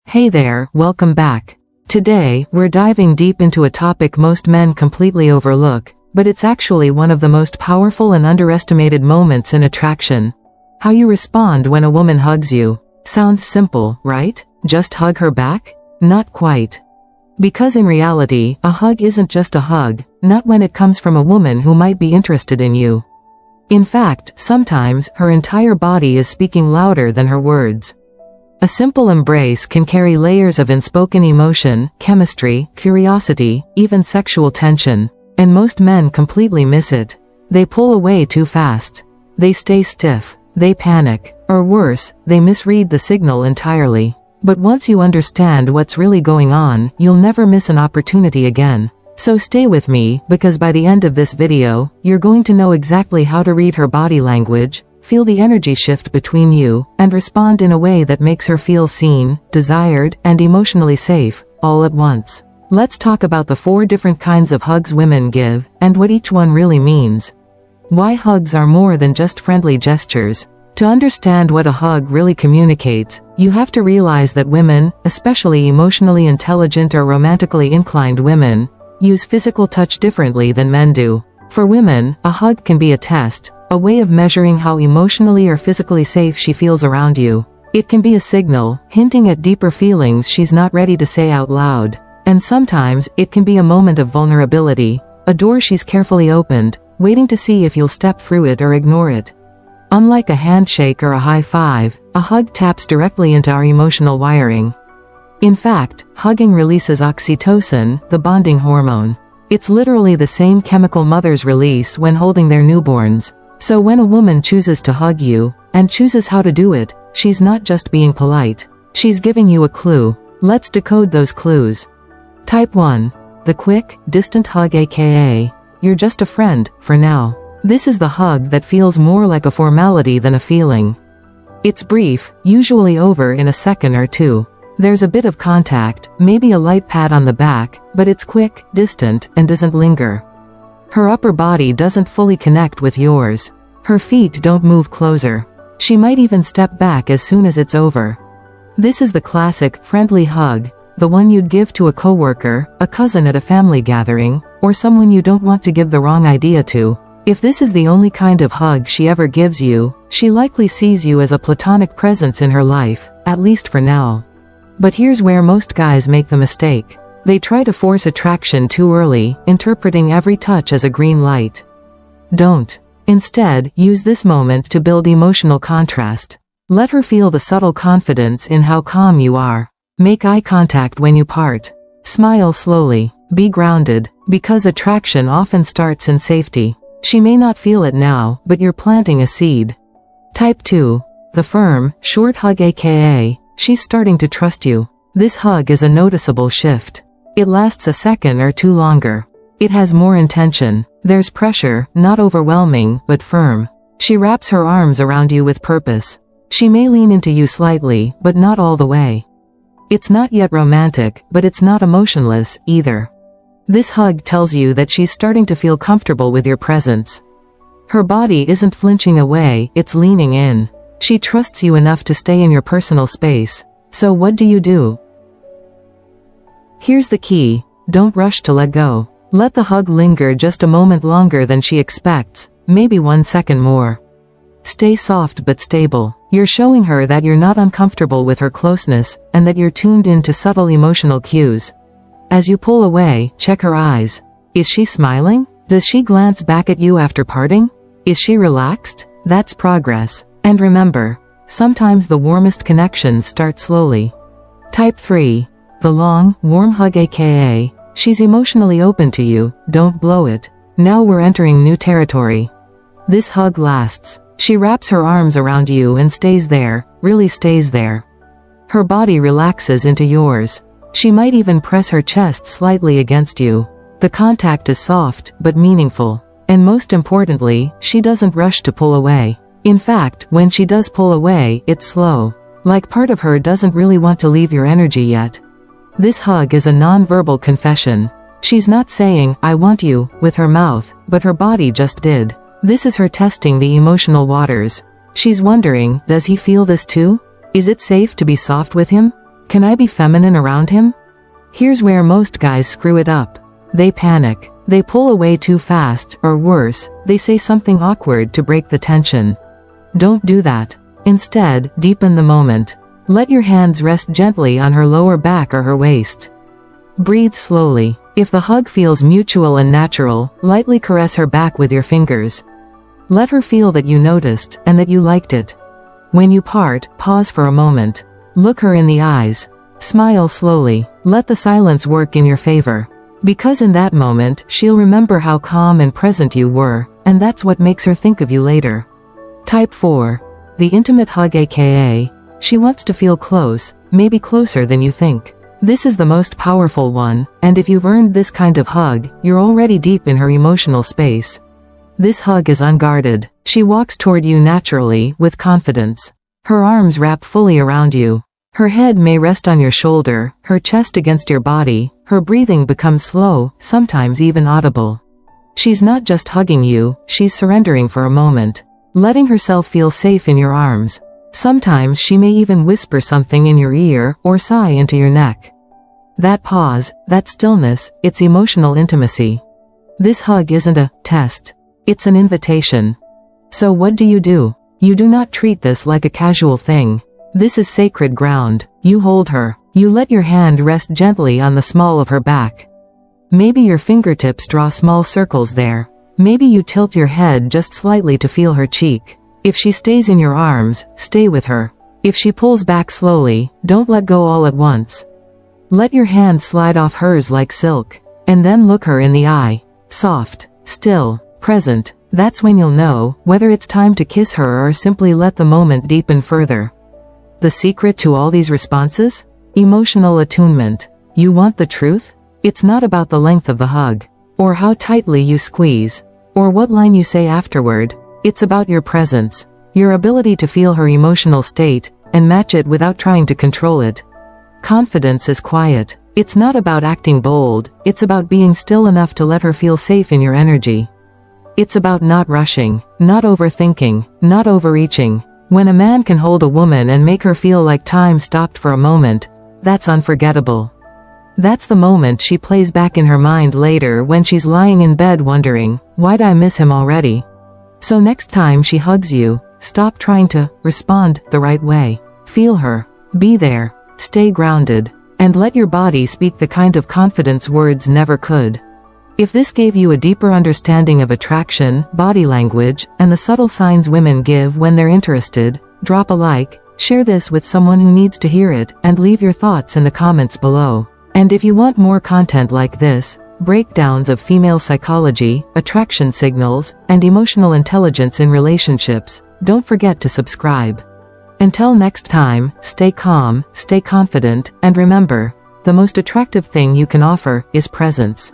Hey there, welcome back. Today, we're diving deep into a topic most men completely overlook, but it's actually one of the most powerful and underestimated moments in attraction. How you respond when a woman hugs you. Sounds simple, right? Just hug her back? Not quite. Because in reality, a hug isn't just a hug, not when it comes from a woman who might be interested in you. In fact, sometimes, her entire body is speaking louder than her words. A simple embrace can carry layers of unspoken emotion, chemistry, curiosity, even sexual tension. And most men completely miss it. They pull away too fast. They stay stiff. They panic. Or worse, they misread the signal entirely. But once you understand what's really going on, you'll never miss an opportunity again. So stay with me, because by the end of this video, you're going to know exactly how to read her body language, feel the energy shift between you, and respond in a way that makes her feel seen, desired, and emotionally safe, all at once. Let's talk about the 4 different kinds of hugs women give, and what each one really means. Why hugs are more than just friendly gestures. To understand what a hug really communicates, you have to realize that women, especially emotionally intelligent or romantically inclined women, use physical touch differently than men do. For women, a hug can be a test, a way of measuring how emotionally or physically safe she feels around you. It can be a signal, hinting at deeper feelings she's not ready to say out loud. And sometimes, it can be a moment of vulnerability, a door she's carefully opened, waiting to see if you'll step through it or ignore it. Unlike a handshake or a high five, a hug taps directly into our emotional wiring. In fact, hugging releases oxytocin, the bonding hormone. It's literally the same chemical mothers release when holding their newborns. So when a woman chooses to hug you, and chooses how to do it, she's not just being polite. She's giving you a clue. Let's decode those clues. Type 1. The quick, distant hug, aka, you're just a friend, for now. This is the hug that feels more like a formality than a feeling. It's brief, usually over in a second or two. There's a bit of contact, maybe a light pat on the back, but it's quick, distant, and doesn't linger. Her upper body doesn't fully connect with yours. Her feet don't move closer. She might even step back as soon as it's over. This is the classic, friendly hug, the one you'd give to a coworker, a cousin at a family gathering, or someone you don't want to give the wrong idea to. If this is the only kind of hug she ever gives you, she likely sees you as a platonic presence in her life, at least for now. But here's where most guys make the mistake. They try to force attraction too early, interpreting every touch as a green light. Don't. Instead, use this moment to build emotional contrast. Let her feel the subtle confidence in how calm you are. Make eye contact when you part. Smile slowly. Be grounded, because attraction often starts in safety. She may not feel it now, but you're planting a seed. Type 2. The firm, short hug, aka, she's starting to trust you. This hug is a noticeable shift. It lasts a second or two longer. It has more intention. There's pressure, not overwhelming, but firm. She wraps her arms around you with purpose. She may lean into you slightly, but not all the way. It's not yet romantic, but it's not emotionless, either. This hug tells you that she's starting to feel comfortable with your presence. Her body isn't flinching away, it's leaning in. She trusts you enough to stay in your personal space. So what do? Here's the key. Don't rush to let go. Let the hug linger just a moment longer than she expects, maybe 1 second more. Stay soft but stable. You're showing her that you're not uncomfortable with her closeness, and that you're tuned into subtle emotional cues. As you pull away, check her eyes. Is she smiling? Does she glance back at you after parting? Is she relaxed? That's progress. And remember, sometimes the warmest connections start slowly. Type 3. The long, warm hug, aka, she's emotionally open to you, don't blow it. Now we're entering new territory. This hug lasts. She wraps her arms around you and stays there, really stays there. Her body relaxes into yours. She might even press her chest slightly against you. The contact is soft, but meaningful. And most importantly, she doesn't rush to pull away. In fact, when she does pull away, it's slow. Like part of her doesn't really want to leave your energy yet. This hug is a non-verbal confession. She's not saying, I want you, with her mouth, but her body just did. This is her testing the emotional waters. She's wondering, does he feel this too? Is it safe to be soft with him? Can I be feminine around him? Here's where most guys screw it up. They panic. They pull away too fast, or worse, they say something awkward to break the tension. Don't do that. Instead, deepen the moment. Let your hands rest gently on her lower back or her waist. Breathe slowly. If the hug feels mutual and natural, lightly caress her back with your fingers. Let her feel that you noticed, and that you liked it. When you part, pause for a moment. Look her in the eyes. Smile slowly. Let the silence work in your favor. Because in that moment, she'll remember how calm and present you were, and that's what makes her think of you later. Type 4. The intimate hug, aka, she wants to feel close, maybe closer than you think. This is the most powerful one, and if you've earned this kind of hug, you're already deep in her emotional space. This hug is unguarded. She walks toward you naturally, with confidence. Her arms wrap fully around you. Her head may rest on your shoulder, her chest against your body, her breathing becomes slow, sometimes even audible. She's not just hugging you, she's surrendering for a moment. Letting herself feel safe in your arms. Sometimes she may even whisper something in your ear, or sigh into your neck. That pause, that stillness, it's emotional intimacy. This hug isn't a test. It's an invitation. So what do? You do not treat this like a casual thing. This is sacred ground. You hold her. You let your hand rest gently on the small of her back. Maybe your fingertips draw small circles there. Maybe you tilt your head just slightly to feel her cheek. If she stays in your arms, stay with her. If she pulls back slowly, don't let go all at once. Let your hand slide off hers like silk. And then look her in the eye. Soft, still, present. That's when you'll know whether it's time to kiss her or simply let the moment deepen further. The secret to all these responses? Emotional attunement. You want the truth? It's not about the length of the hug, or how tightly you squeeze, or what line you say afterward. It's about your presence, your ability to feel her emotional state, and match it without trying to control it. Confidence is quiet. It's not about acting bold, it's about being still enough to let her feel safe in your energy. It's about not rushing, not overthinking, not overreaching. When a man can hold a woman and make her feel like time stopped for a moment, that's unforgettable. That's the moment she plays back in her mind later when she's lying in bed wondering, why'd I miss him already? So next time she hugs you, stop trying to respond the right way. Feel her. Be there. Stay grounded. And let your body speak the kind of confidence words never could. If this gave you a deeper understanding of attraction, body language, and the subtle signs women give when they're interested, drop a like, share this with someone who needs to hear it, and leave your thoughts in the comments below. And if you want more content like this, breakdowns of female psychology, attraction signals, and emotional intelligence in relationships, don't forget to subscribe. Until next time, stay calm, stay confident, and remember, the most attractive thing you can offer is presence.